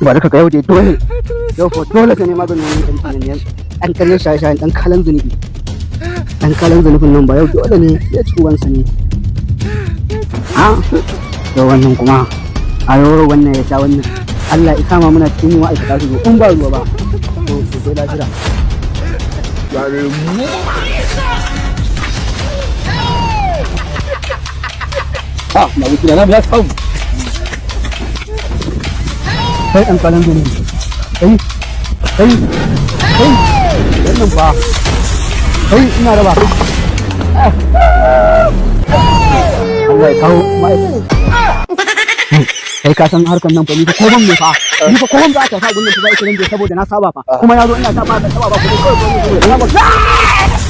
ba da ka yau dai dole yau ko dole ka ne maganin wani ɗan ɗan karyar shaye-shayen ɗan kalan zunubi ɗan kalan zunubin nan ba yau dole ne ya ci uwansa ne da wannan kuma a yau wannan ya sha wannan Allah ya kama muna cikin yin ma'aikata su in ba ruwa ba to sai lafiya na wuce na ya samu kai ɗan kalan zunubi kai wannan ba kai ina raba Allah ya kawo ma'aikata kai ka san harkar nan fa ni ko ban me fa ni ko ban za ta sa gullun ta ba 20 saboda na saba fa kuma yazo ina ta ba ta ba ku kawai